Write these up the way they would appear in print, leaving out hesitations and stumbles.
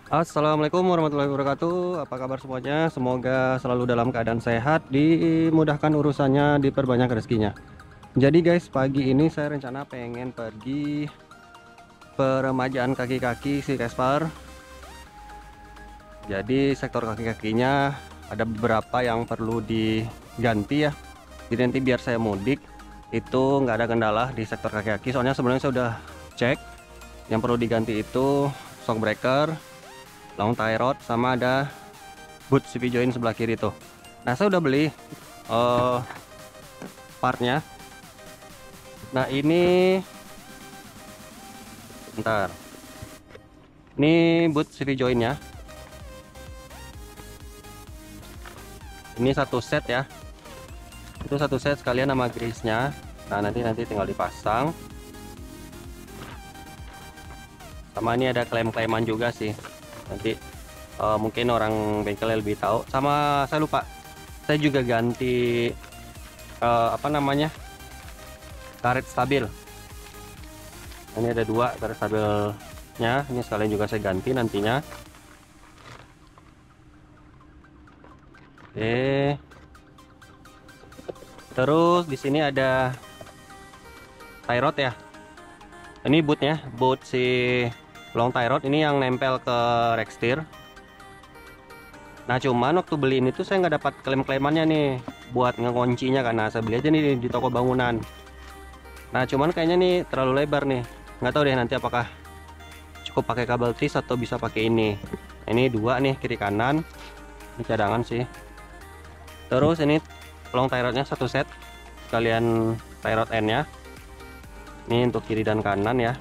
Assalamualaikum warahmatullahi wabarakatuh. Apa kabar semuanya? Semoga selalu dalam keadaan sehat, dimudahkan urusannya, diperbanyak rezekinya. Jadi guys, pagi ini saya rencana pengen pergi peremajaan kaki-kaki si Casper. Jadi sektor kaki-kakinya ada beberapa yang perlu diganti ya. Jadi nanti biar saya mudik itu nggak ada kendala di sektor kaki-kaki. Soalnya sebenarnya saya udah cek yang perlu diganti itu shock breaker, long tie rod, sama ada boot CV joint sebelah kiri tuh. Nah, saya udah beli eh, partnya. Nah, ini bentar. Ini boot CV jointnya. Ini satu set ya. Itu satu set sekalian sama grease-nya. Nah, nanti tinggal dipasang. Sama ini ada klem-kleman juga sih. Nanti mungkin orang bengkel lebih tahu. Sama saya lupa. Saya juga ganti apa namanya? Karet stabil. Ini ada dua karet stabilnya. Ini sekalian juga saya ganti nantinya. Oke. Terus di sini ada tie rod ya. Ini bootnya, boot si long tie rod ini yang nempel ke rack steer. Nah, cuman waktu beli ini tuh saya nggak dapat klem-klemannya nih buat ngekoncinya, karena saya beli aja nih di toko bangunan. Nah, cuman kayaknya nih terlalu lebar nih. Nggak tahu deh nanti apakah cukup pakai kabel tris atau bisa pakai ini. Ini dua nih kiri kanan. Ini cadangan sih. Terus ini long tie rodnya satu set, sekalian tie rod end-nya. Ini untuk kiri dan kanan ya.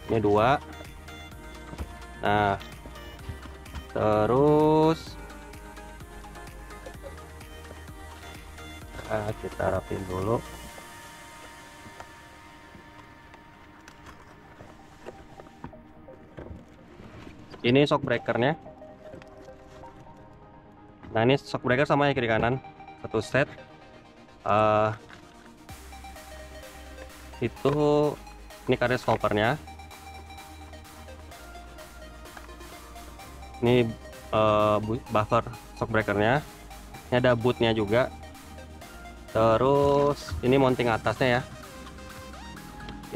Ini dua. Nah, terus kita rapin dulu. Ini shock breakernya. Nah, ini shock breaker sama yang kiri kanan satu set. Itu ini karet stoppernya. Ini buffer shock breakernya. Ini ada bootnya juga. Terus ini mounting atasnya ya.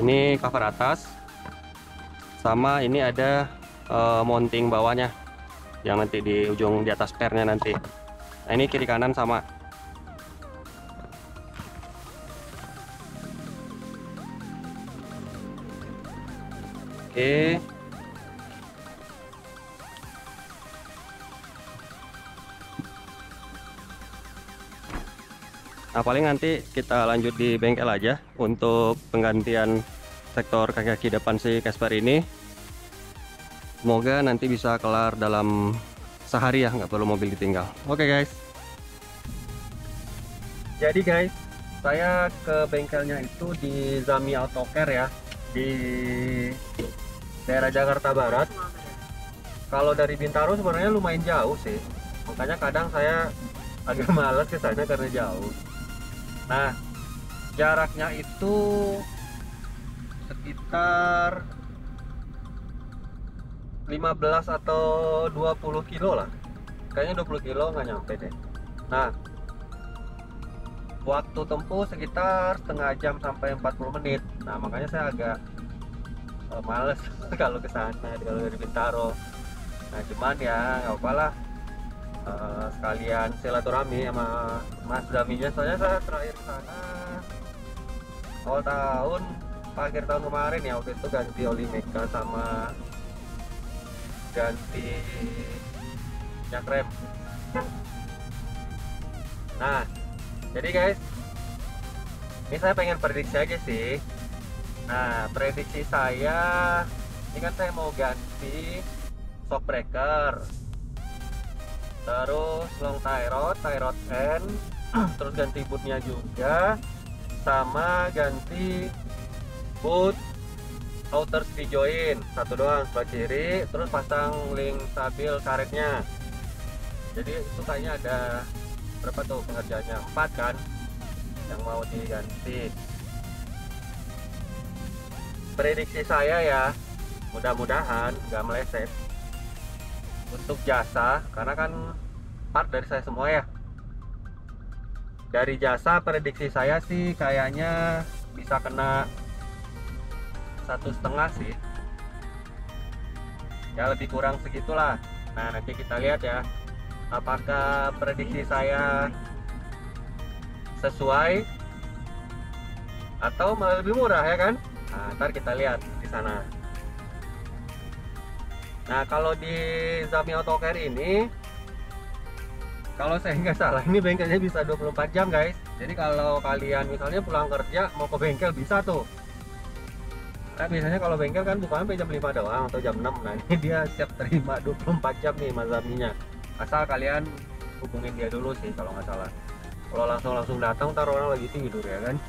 Ini cover atas. Sama ini ada mounting bawahnya yang nanti di ujung di atas pernya nanti. Nah, ini kiri kanan sama. Oke. Nah, paling nanti kita lanjut di bengkel aja untuk penggantian sektor kaki-kaki depan si Casper ini. Semoga nanti bisa kelar dalam sehari ya, nggak perlu mobil ditinggal. Oke guys. Jadi guys, saya ke bengkelnya itu di Zami Auto Care ya, di daerah Jakarta Barat. Kalau dari Bintaro sebenarnya lumayan jauh sih, makanya kadang saya agak males ke sana karena jauh. Nah, jaraknya itu sekitar 15 atau 20 kilo lah. Kayaknya 20 kilo nggak nyampe deh. Nah, waktu tempuh sekitar setengah jam sampai 40 menit. Nah, makanya saya agak males kalau ke sana, kalau dari Bintaro. Nah, cuman ya nggak apa lah, sekalian silaturahmi sama Mas Daminya. Soalnya saya terakhir ke sana awal tahun, akhir tahun kemarin ya, waktu itu ganti oli meka sama ganti minyak rem. Nah, jadi guys, ini saya pengen prediksi aja sih. Nah, prediksi saya ini kan saya mau ganti shock breaker, terus long tie rod end, terus ganti bootnya juga, sama ganti boot outer ski joint satu doang sebelah kiri, terus pasang link stabil karetnya. Jadi itu kayaknya ada berapa tuh pengerjaannya, 4 kan yang mau diganti. Prediksi saya ya, mudah-mudahan nggak meleset. untuk jasa, karena kan part dari saya semua ya. Dari jasa prediksi saya sih kayaknya bisa kena 1,5 sih, ya lebih kurang segitulah. Nah nanti kita lihat ya, apakah prediksi saya sesuai atau malah lebih murah ya kan. Nah ntar kita lihat di sana. Nah kalau di Zami Auto Care ini, kalau saya nggak salah ini bengkelnya bisa 24 jam guys. Jadi kalau kalian misalnya pulang kerja mau ke bengkel bisa tuh. Nah biasanya kalau bengkel kan bukan sampai jam 5 doang atau jam 6. Nah ini dia siap terima 24 jam nih Mas Zaminya. Asal kalian hubungin dia dulu sih kalau nggak salah. Kalau langsung datang ntar orang lagi tidur ya kan.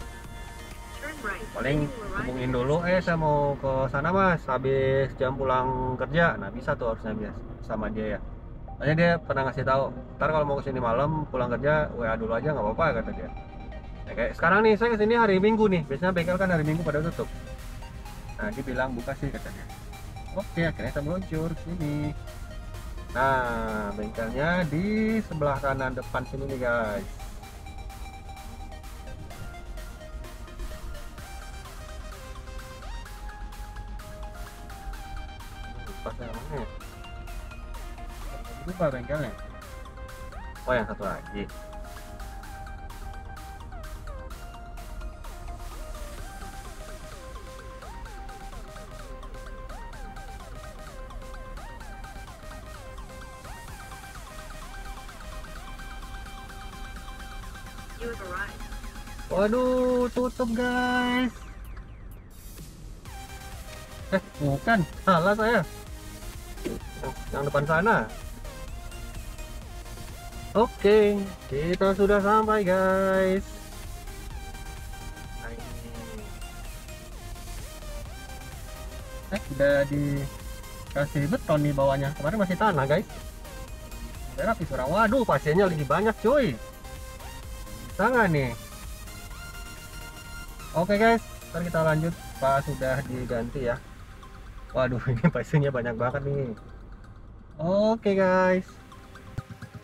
Paling hubungin dulu, saya mau ke sana mas habis jam pulang kerja. Nah bisa tuh harusnya biasa sama dia ya. Soalnya dia pernah ngasih tahu, ntar kalau mau kesini malam pulang kerja WA dulu aja nggak apa-apa kata dia. Ya, kayak sekarang nih saya kesini hari Minggu nih, biasanya bengkel kan hari Minggu pada tutup. Nah dia bilang buka sih katanya. Oke akhirnya kita meluncur sini. Nah bengkelnya di sebelah kanan depan sini nih guys. Pas yang mana ya? Lupa bengkelnya. Oh yang satu lagi. Waduh, tutup guys. Bukan, salah saya. Yang depan sana. Oke, kita sudah sampai guys. Nah, ini. Udah dikasih beton di bawahnya. Kemarin masih tanah guys. Udah rapi surang. Waduh, pasiennya lagi banyak cuy. Bisa nggak nih? Oke guys, ntar kita lanjut pas sudah diganti ya. Waduh, ini pasiennya banyak banget nih. Oke guys.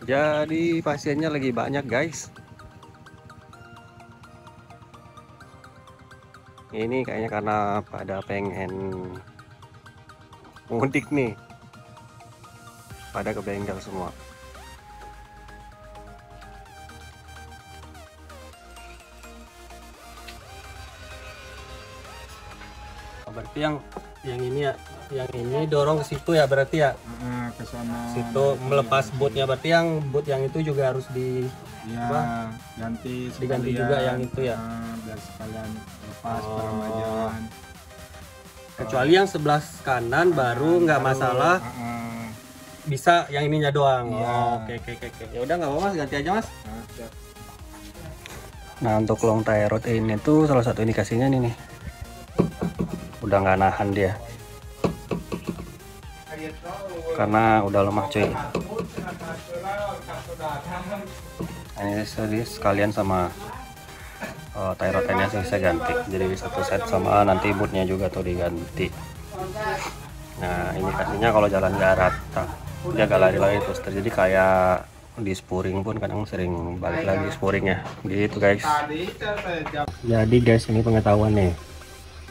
Jadi pasiennya lagi banyak guys. Ini kayaknya karena pada pengen mudik nih. Pada ke bengkel semua. Berarti yang ini ya, yang ini dorong ke situ ya berarti ya. Ke sana. Situ melepas bootnya, berarti yang boot yang itu juga harus ya, diganti juga yang itu ya. Biar sekalian lepas peremajaan. Kecuali yang sebelah kanan baru nggak masalah. Bisa yang ininya doang. Iya. Oke. Ya udah nggak apa-apa mas, ganti aja mas. Nah untuk long tie rod ini tuh salah satu indikasinya nih. Udah nggak nahan dia karena udah lemah cuy. Ini sekalian sama tie rod nya sih saya ganti, jadi satu set sama nanti bootnya juga tuh diganti. Nah ini kasihnya kalau jalan nggak rata dia agak lari-lari terus terjadi kayak di spuring pun kadang sering balik lagi spuringnya gitu guys. Jadi guys ini pengetahuan nih,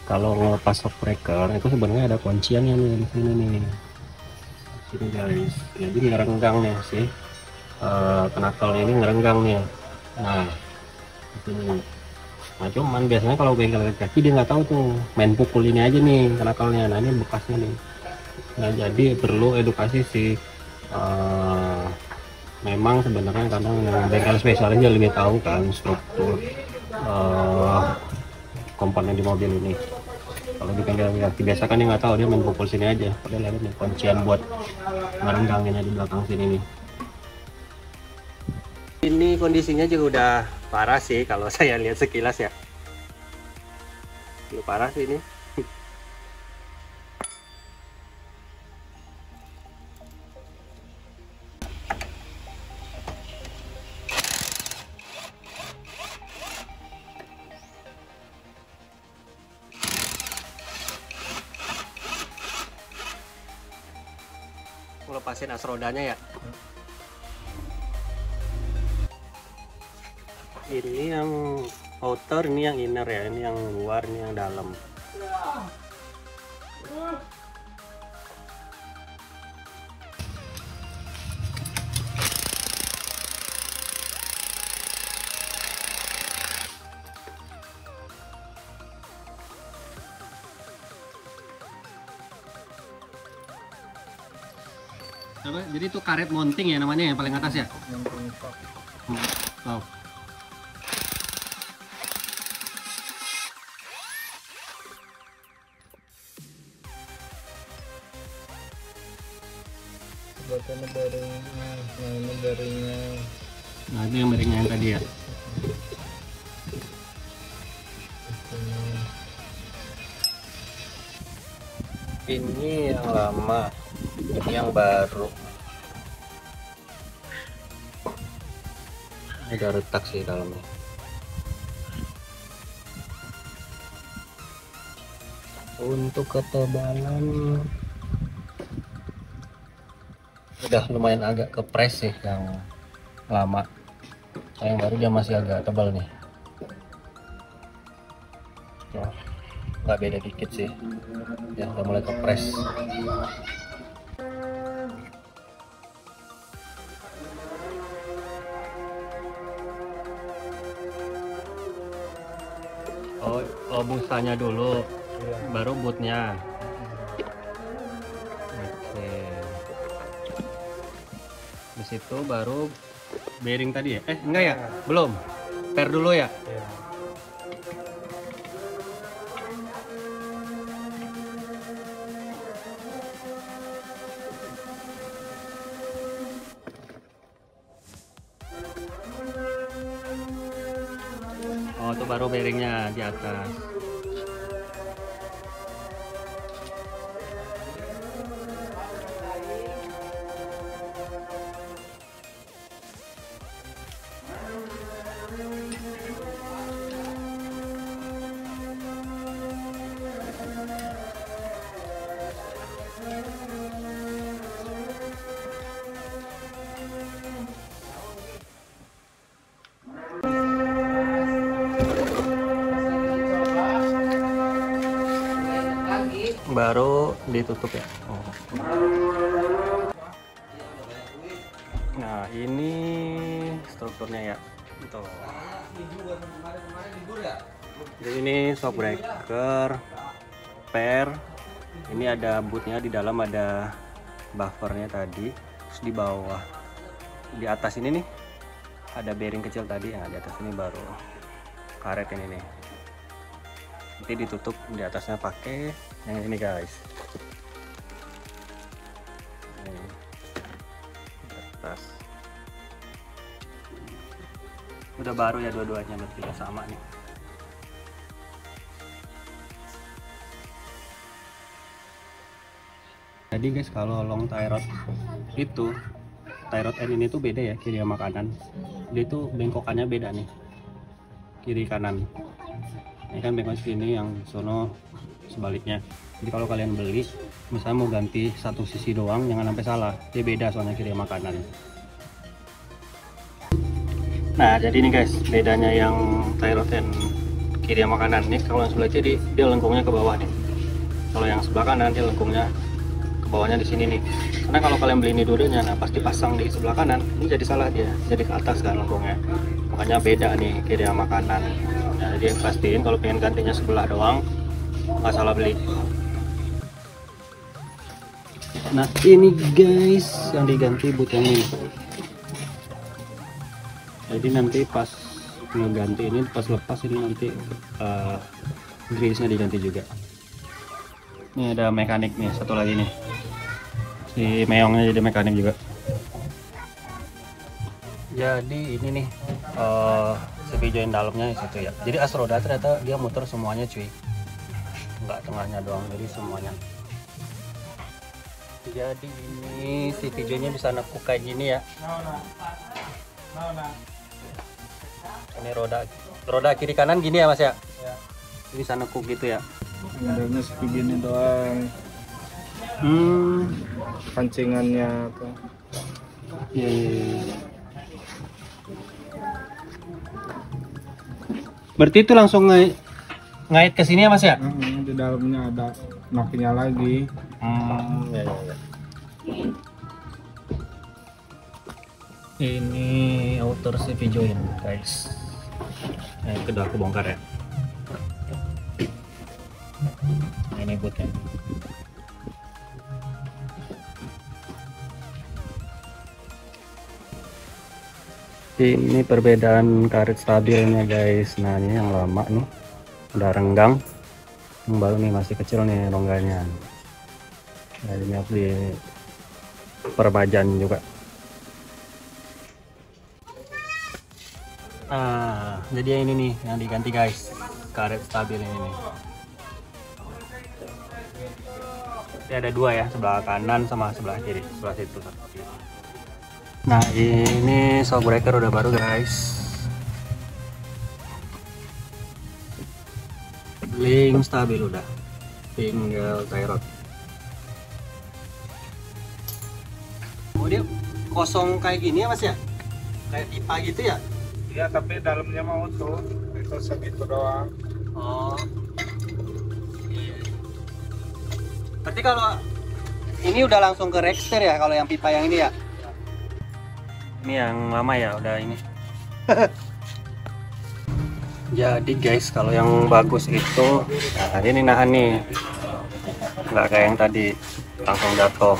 kalau ngelepas shock breaker itu sebenarnya ada kunciannya nih di sini nih. Sini guys. Jadi ngerenggang nih sih. Knuckle ini ngerenggang nih. Nah, di sini. Nah, cuman biasanya kalau bengkel kaki dia nggak tahu tuh, main pukul ini aja nih knuckle-nya. Nah, ini bekasnya nih. Nah, jadi perlu edukasi sih. Memang sebenarnya kadang bengkel spesialnya lebih tahu kan struktur komponen di mobil ini. Kalau di bengkel kaki biasa kan dia nggak tahu, dia main pukul sini aja. Padahal ada nih kuncian buat ngerenggangnya di belakang sini nih. Ini kondisinya juga udah parah sih kalau saya lihat sekilas ya. Ini parah sih ini. ngelepasin as rodanya ya. Ini yang outer, ini yang inner ya, ini yang luar, ini yang dalam. Jadi itu karet mounting ya namanya yang paling atas ya? Yang paling top. Oh. Sebelah bearingnya, nah ini bearingnya. Nah itu yang bearingnya yang tadi ya. Ini yang lama, ini yang baru. Ini ada retak sih dalamnya. Untuk ketebalan udah lumayan agak kepres sih yang lama. Yang baru dia masih agak tebal nih. Ya, nggak beda dikit sih. Ya udah mulai kepres. Oh busanya dulu, baru bootnya. Oke. Di situ baru bearing tadi ya? Enggak ya? Belum. Per dulu ya? Oh, itu baru bearingnya di atas. Baru ditutup ya. Oh. Nah ini strukturnya ya. Tuh. Jadi ini shock breaker, per. Ini ada bootnya, di dalam ada buffernya tadi. Terus di bawah, di atas ini nih ada bearing kecil tadi. Yang di atas ini baru karet ini nih. Nanti ditutup di atasnya pakai yang ini guys. Ini di atas. Udah baru ya dua-duanya, berarti sama nih. Jadi guys, kalau long tie rod itu, tie rod end ini tuh beda ya, kiri sama kanan. Dia tuh bengkokannya beda nih, kiri kanan. Ini kan bengkok sini, yang sono sebaliknya. Jadi kalau kalian beli, misalnya mau ganti satu sisi doang, jangan sampai salah. Dia beda soalnya kiri sama kanan. Nah, jadi ini guys, bedanya yang tie rod end kiri sama kanan. Nih kalau yang sebelah kiri dia lengkungnya ke bawah nih. Kalau yang sebelah kanan dia lengkungnya ke bawahnya di sini nih. Karena kalau kalian beli ini dulunya, nah pasti pasang di sebelah kanan, ini jadi salah dia, jadi ke atas kan lengkungnya. Makanya beda nih kiri sama kanan. Nah, jadi pastiin kalau pengen gantinya sebelah doang, nggak salah beli. Nah ini guys yang diganti boot yang ini. Jadi nanti pas ngeganti ini, pas lepas ini nanti grease-nya diganti juga. Ini ada mekanik nih, satu lagi nih, si meongnya jadi mekanik juga. Jadi ini nih CV join dalamnya situ ya. Jadi as roda ternyata dia muter semuanya cuy, nggak tengahnya doang, jadi semuanya. Jadi ini CV joinnya bisa nekuk kayak gini ya. Ini roda kiri kanan gini ya mas ya. Ini bisa nekuk gitu ya. Modelnya segini doang. pancingannya tuh. Berarti itu langsung ngait ke sini ya Mas ya? Di dalamnya ada nokinya lagi. Ya. Ini outer CV joint guys. Kedua aku bongkar ya. Nah, ini bootnya. Ini perbedaan karet stabilnya guys. Nah ini yang lama nih udah renggang, yang baru nih masih kecil nih rongganya. Nah ini harus diperbajan juga. Nah jadi yang ini nih yang diganti guys, karet stabil ini nih. Ini ada dua ya, sebelah kanan sama sebelah kiri, sebelah situ. Nah ini shock breaker udah baru guys, link stabil udah, tinggal tie rod. Oh dia kosong kayak gini ya Mas ya, kayak pipa gitu ya? Iya, tapi dalamnya mau tuh itu segitu doang. Oh berarti kalau ini udah langsung ke Rexter ya, kalau yang pipa yang ini ya? Ini yang lama ya udah ini. Jadi guys kalau yang bagus itu, nah ini nahan nih, nggak kayak yang tadi langsung jatuh.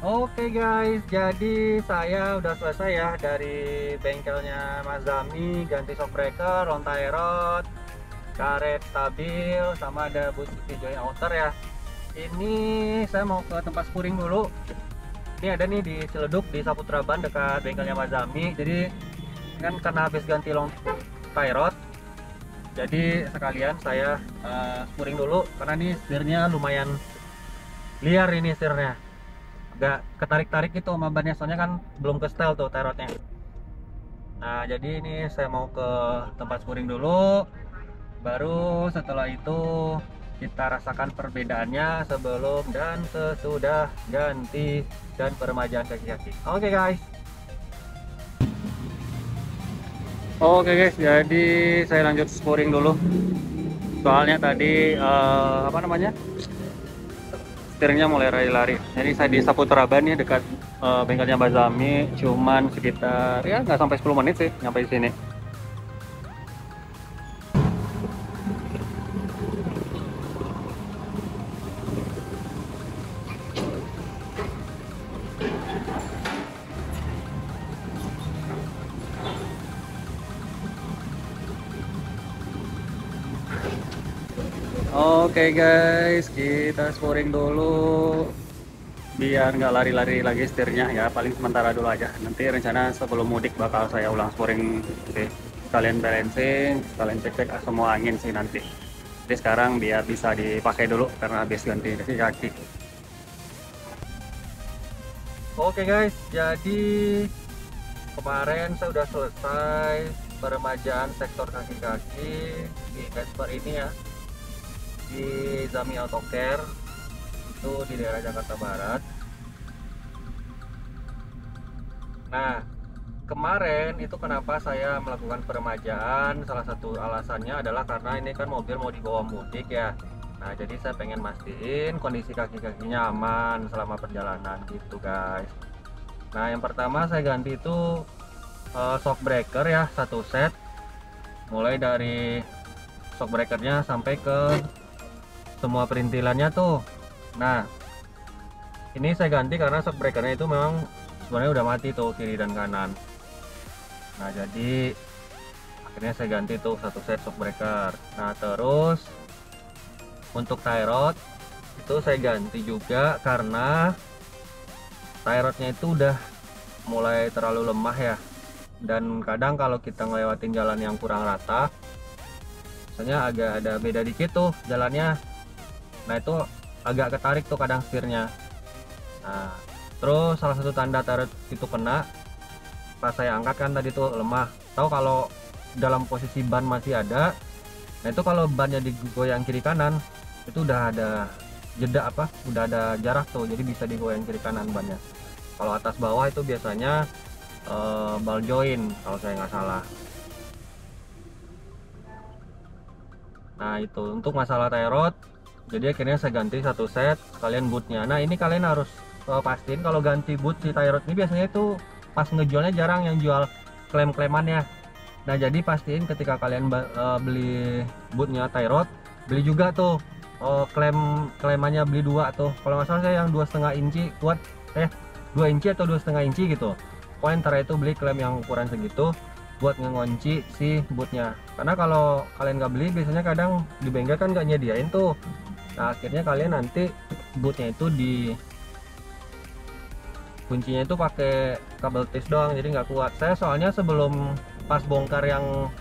Oke guys, jadi saya udah selesai ya dari bengkelnya Mas Zami, ganti shock breaker, long tie rod, karet stabil, sama ada boot joint outer ya. Ini saya mau ke tempat spuring dulu. Ini ada nih di Ciledug di Saputra Ban dekat bengkelnya Mas Zami. Jadi kan karena habis ganti long tie rod, jadi sekalian saya spuring dulu karena ini setirnya lumayan liar, ini setirnya agak ketarik-tarik itu sama bannya, soalnya kan belum ke setel tuh tie rodnya. Nah jadi ini saya mau ke tempat spuring dulu, baru setelah itu kita rasakan perbedaannya sebelum dan sesudah ganti dan peremajaan kaki-kaki. Oke guys. Oke guys, jadi saya lanjut spuring dulu. Soalnya tadi apa namanya? Setirnya mulai lari-lari. Jadi saya di Saputra Ban nih dekat bengkelnya Mbak Zami, cuman sekitar ya nggak sampai 10 menit sih nyampe di sini. Oke guys, kita spuring dulu biar nggak lari-lari lagi setirnya ya, paling sementara dulu aja. Nanti rencana sebelum mudik bakal saya ulang spuring sih, sekalian balancing, sekalian cek-cek semua angin sih nanti. Jadi sekarang biar bisa dipakai dulu karena habis ganti kaki. Oke guys, jadi kemarin saya udah selesai peremajaan sektor kaki-kaki di Vesper ini ya, di Zami Auto Care itu di daerah Jakarta Barat. Nah kemarin itu kenapa saya melakukan peremajaan, salah satu alasannya adalah karena ini kan mobil mau dibawa mudik ya. Nah jadi saya pengen mastiin kondisi kaki-kakinya aman selama perjalanan gitu guys. Nah yang pertama saya ganti itu shock breaker ya, satu set, mulai dari shock breakernya sampai ke semua perintilannya tuh. Nah ini saya ganti karena shock breakernya itu memang sebenarnya udah mati tuh kiri dan kanan. Nah jadi akhirnya saya ganti tuh satu set shock breaker. Nah terus untuk tie rod itu saya ganti juga karena tie rodnya itu udah mulai terlalu lemah ya, dan kadang kalau kita ngelewatin jalan yang kurang rata misalnya agak ada beda dikit tuh jalannya, nah itu agak ketarik tuh kadang setirnya. Nah terus salah satu tanda tie rod itu kena pas saya angkat kan tadi tuh lemah. Tahu kalau dalam posisi ban masih ada, nah itu kalau bannya digoyang kiri kanan itu udah ada jeda apa, udah ada jarak tuh, jadi bisa digoyang kiri kanan bannya. Kalau atas bawah itu biasanya ball joint kalau saya nggak salah. Nah itu untuk masalah tie rod, jadi akhirnya saya ganti satu set sekalian bootnya. Nah ini kalian harus pastiin kalau ganti boot si tie rod ini biasanya itu pas ngejualnya jarang yang jual klem-klemannya. Nah jadi pastiin ketika kalian beli bootnya tie rod, beli juga tuh klemannya, beli dua tuh. Kalau nggak salah saya yang 2,5 inci kuat, 2 inci atau 2,5 inci gitu. Pokoknya antara itu beli klem yang ukuran segitu buat ngunci si bootnya. Karena kalau kalian nggak beli biasanya kadang di bengkel kan nggak nyediain tuh. Nah akhirnya kalian nanti bootnya itu di kuncinya itu pakai kabel tis doang, jadi nggak kuat. Saya soalnya sebelum pas bongkar yang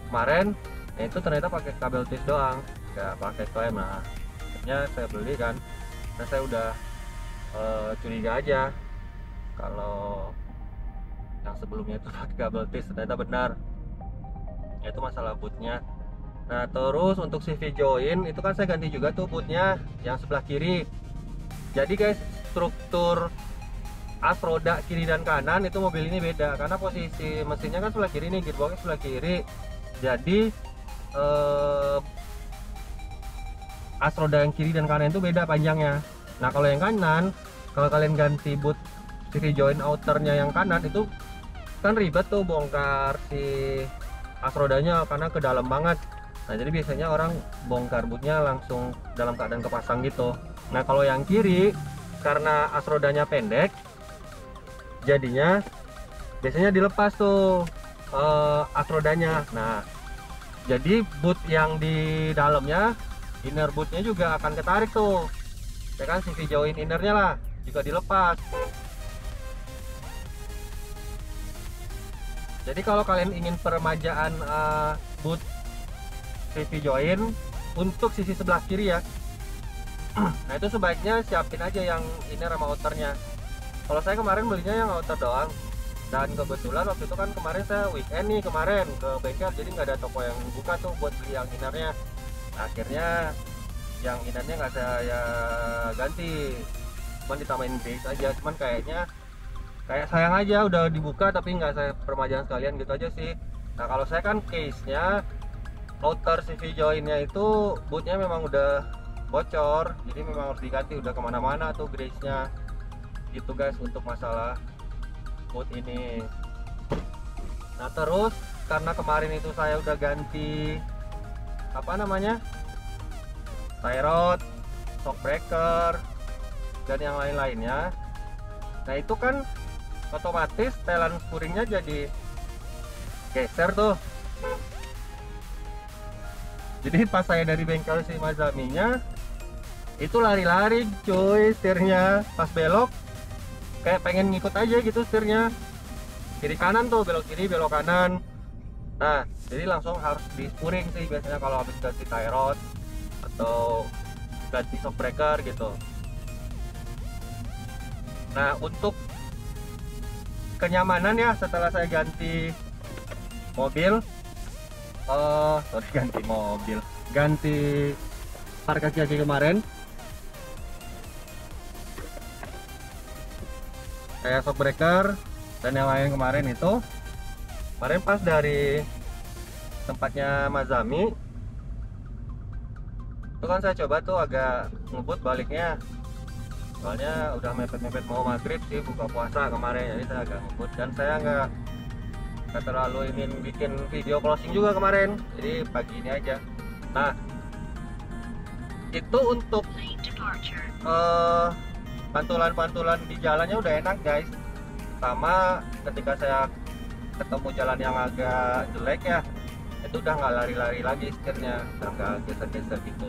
kemarin, nah itu ternyata pakai kabel tis doang, nggak pakai klem. Nah akhirnya saya beli kan, nah saya udah curiga aja kalau yang sebelumnya itu pakai kabel tis, ternyata benar, itu masalah bootnya. Nah terus untuk CV join itu kan saya ganti juga tuh bootnya yang sebelah kiri. Jadi guys, struktur as roda kiri dan kanan itu mobil ini beda karena posisi mesinnya kan sebelah kiri nih, gearboxnya sebelah kiri. Jadi as roda yang kiri dan kanan itu beda panjangnya. Nah kalau yang kanan, kalau kalian ganti boot CV join outernya yang kanan itu kan ribet tuh bongkar si as rodanya karena ke dalam banget. Nah jadi biasanya orang bongkar bootnya langsung dalam keadaan kepasang gitu. Nah kalau yang kiri karena as rodanya pendek, jadinya biasanya dilepas tuh as rodanya. Nah jadi boot yang di dalamnya, inner bootnya juga akan ketarik tuh, ya kan, CV join innernya lah juga dilepas. Jadi kalau kalian ingin peremajaan boot CV join untuk sisi sebelah kiri ya, nah itu sebaiknya siapin aja yang inner sama outernya. Kalau saya kemarin belinya yang outer doang, dan kebetulan waktu itu kan kemarin saya weekend nih kemarin ke bengkel, jadi nggak ada toko yang buka tuh buat beli yang innernya. Nah, akhirnya yang innernya nggak saya ganti, cuman ditambahin base aja. Cuman kayaknya kayak sayang aja udah dibuka tapi nggak saya peremajaan sekalian gitu aja sih. Nah kalau saya kan case nya outer CV joinnya itu bootnya memang udah bocor, jadi memang harus diganti, udah kemana-mana tuh grace nya gitu guys untuk masalah boot ini. Nah terus karena kemarin itu saya udah ganti apa namanya, tie rod, shock breaker dan yang lain-lainnya. Nah itu kan otomatis setelan spuringnya jadi geser tuh. Jadi pas saya dari bengkel si Mazaminya itu lari-lari cuy setirnya, pas belok kayak pengen ngikut aja gitu setirnya, kiri kanan tuh, belok kiri belok kanan. Nah jadi langsung harus di spuring sih biasanya kalau habis ganti tie rod atau ganti shock breaker gitu. Nah untuk kenyamanan ya setelah saya ganti mobil, ganti par kaki kemarin, kayak shock breaker dan yang lain kemarin itu, kemarin pas dari tempatnya Mazami itu kan saya coba tuh agak ngebut baliknya, soalnya udah mepet-mepet mau maghrib sih, buka puasa kemarin, jadi saya agak ngebut dan saya nggak terlalu ingin bikin video closing juga kemarin, jadi pagi ini aja. Nah itu untuk pantulan-pantulan di jalannya udah enak guys, sama ketika saya ketemu jalan yang agak jelek ya, itu udah nggak lari-lari lagi setirnya, udah nggak geser-geser gitu.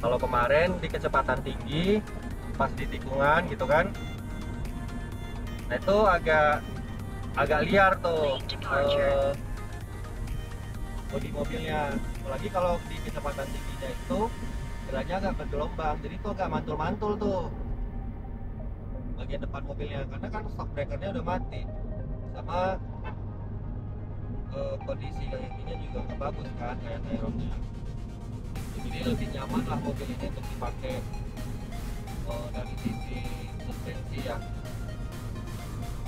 Kalau kemarin di kecepatan tinggi pas di tikungan gitu kan, nah itu agak liar tuh bodi mobilnya, apalagi kalau di kecepatan tingginya itu jalannya agak bergelombang, jadi itu agak mantul-mantul tuh bagian depan mobilnya, karena kan shock breakernya udah mati sama kondisi kayak gini juga nggak bagus kan kayak Tyrone-nya. Jadi lebih nyaman lah mobil ini untuk dipakai dari sisi suspensi ya.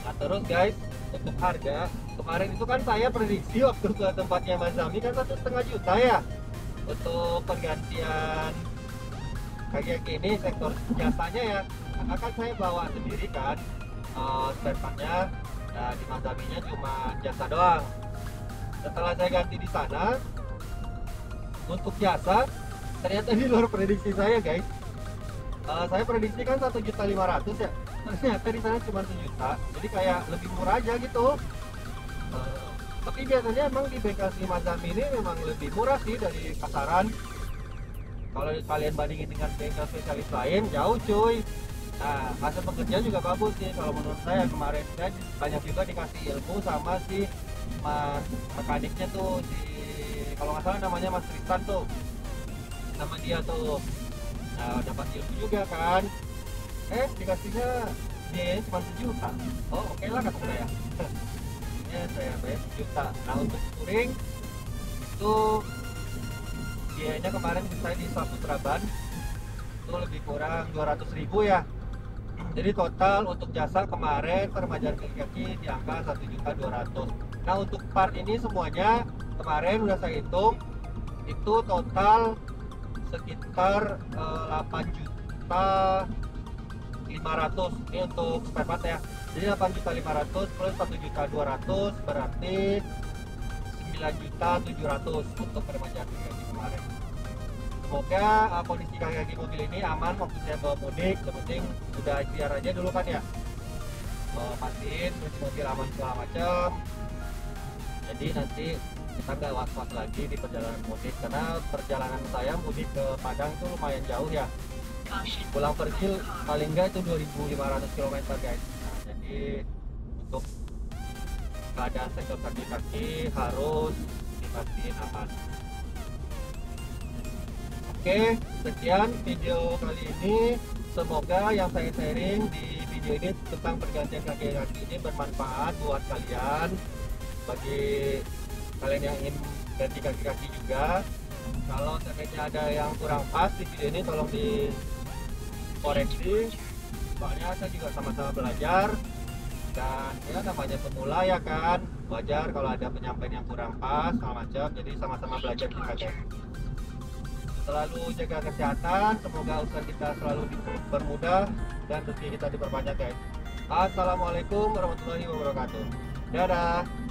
Nah terus guys, untuk harga kemarin itu kan saya prediksi waktu ke tempatnya Mas Zami kan 1,5 juta ya untuk pergantian kayak gini sektor jasanya ya. Karena kan saya bawa sendiri kan spare partnya. Nah di Mas Zaminya cuma jasa doang. Setelah saya ganti di sana untuk jasa ternyata di luar prediksi saya guys. Saya prediksi kan 1.500.000 ya, ternyata di sana cuma 1 juta, jadi kayak lebih murah aja gitu. Tapi biasanya emang di bengkel si Mas Zami ini memang lebih murah sih dari pasaran. Kalau kalian bandingin dengan bengkel spesialis lain jauh cuy. Nah hasil pekerjaan juga bagus sih kalau menurut saya. Kemarin saya banyak juga dikasih ilmu sama si mas mekaniknya tuh, si kalau nggak salah namanya Mas Tristan tuh, sama dia tuh. Nah dapat ilmu juga kan, dikasihnya biayanya cuma 1 juta. Oh oke lah kata saya. Ya saya bayar 1 juta. Nah untuk touring itu biayanya kemarin saya di Saputra Ban itu lebih kurang 200.000 ya. Jadi total untuk jasa kemarin peremajaan kaki di angka 1.200.000. Nah untuk part ini semuanya kemarin udah saya hitung itu total sekitar 8.500.000 ini untuk spare part ya. Jadi 8.500.000 plus 1.200.000 berarti 9.700.000 untuk peremajaan kaki kemarin. Semoga kondisi kaki mobil ini aman waktu saya bawa mudik. Yang penting udah ikhtiar aja dulu kan ya, pastiin kondisi mobil aman segala macam. Jadi nanti kita nggak was-was lagi di perjalanan mudik, karena perjalanan saya mudik ke Padang itu lumayan jauh ya. Pulang pergi paling nggak itu 2.500 km guys. Nah, jadi untuk keadaan sektor kaki-kaki harus dipastikan aman. Oke, sekian video kali ini. Semoga yang saya sharing di video ini tentang pergantian kaki-kaki ini bermanfaat buat kalian. Bagi kalian yang ingin ganti kaki-kaki juga, kalau seandainya ada yang kurang pas di video ini tolong dikoreksi. Soalnya saya juga sama-sama belajar, dan ya namanya pemula ya kan, wajar kalau ada penyampaian yang kurang pas segala macam. Jadi sama-sama belajar kita guys. Selalu jaga kesehatan, semoga usaha kita selalu dipermudah dan rezeki kita diperbanyak guys. Assalamualaikum warahmatullahi wabarakatuh. Dadah.